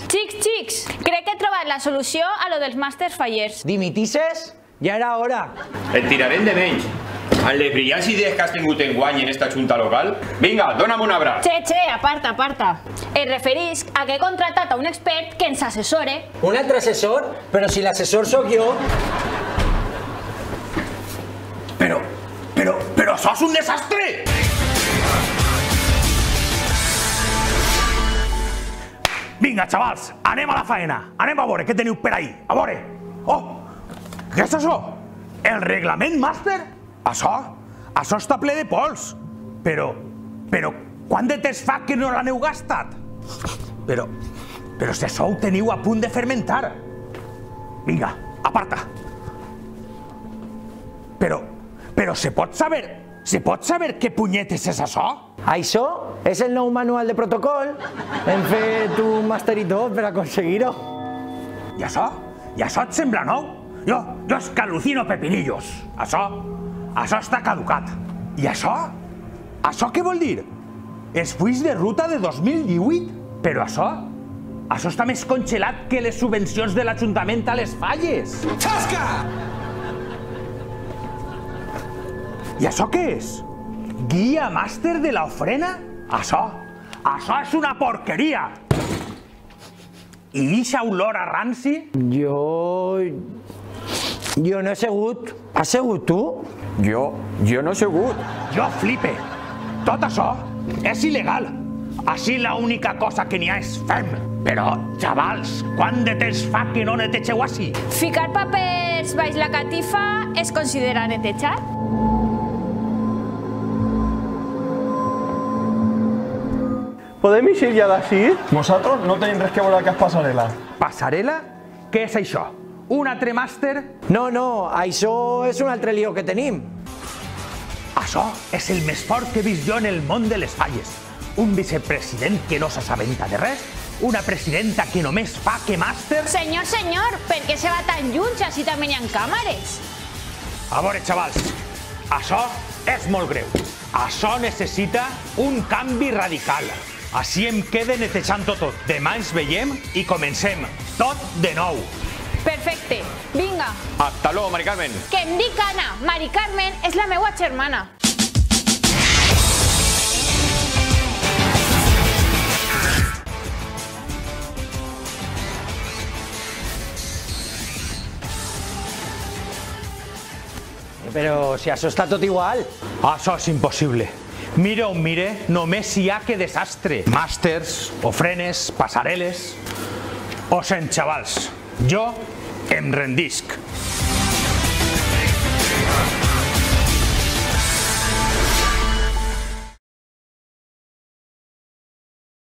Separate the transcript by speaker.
Speaker 1: Xics, crec que he trobat la solució a lo dels màsters fallers.
Speaker 2: Dimitisses? Ja era hora.
Speaker 3: Et tirarem de menys. Amb les brillants idees que has tingut enguany en esta junta local, vinga, dona'm un abraç.
Speaker 1: Che, aparta. Es referisc a que he contratat a un expert que ens assessore.
Speaker 2: Un altre assessor? Però si l'assessor sóc jo.
Speaker 3: Però això és un desastre!
Speaker 4: Vinga, xavals, anem a la faena. Anem a veure què teniu per ahí. A veure. Oh, què és això? El reglament màster? Això està ple de pols. Però, quant de temps fa que no l'aneu gastat? Però si això ho teniu a punt de fermentar. Vinga, aparta. Però se pot saber què punyetes és això?
Speaker 2: Això és el nou manual de protocol. Hem fet un màster i tot per aconseguir-ho.
Speaker 4: I això? I això et sembla nou? Jo és que alucino pepinillos. Això està caducat. I això? Això què vol dir? Els fulls de ruta de 2018? Però això està més congelat que les subvencions de l'Ajuntament a les falles. Xasca! I això què és? Guia màster de la ofrena? Això és una porqueria! I eixa olor a ranci?
Speaker 2: Jo no he segut. Has segut tu?
Speaker 3: Jo no he segut.
Speaker 4: Jo flipe. Tot això és il·legal. Així l'única cosa que n'hi ha és fem. Però, xavals, quant de temps fa que no netegeu així?
Speaker 1: Ficar papers baix la catifa es considera netejar?
Speaker 5: Podem eixir ja d'ací? Nosaltres no tenim res que veure amb aquesta passarel·la.
Speaker 4: Passarel·la? Què és això? Un altre màster?
Speaker 2: No, això és un altre lío que tenim.
Speaker 4: Això és el més fort que he vist jo en el món de les falles. Un vicepresident que no s'assabenta de res, una presidenta que només fa que màster...
Speaker 1: Senyor, per què se va tan lluny si així també hi ha càmeres?
Speaker 4: A veure, xavals, això és molt greu. Això necessita un canvi radical. Així em quede netejant-ho tot. Demà ens veiem i comencem tot de nou.
Speaker 1: Perfecte, vinga.
Speaker 3: Hasta luego, Mari Carmen.
Speaker 1: Que em dic Anna. Mari Carmen és la meua germana.
Speaker 2: Però si això està tot igual.
Speaker 4: Això és impossible. Mire on mire, només hi ha que desastre. Màsters, ofrenes, passarel·les... Ho sent, xavals, jo em rendisc.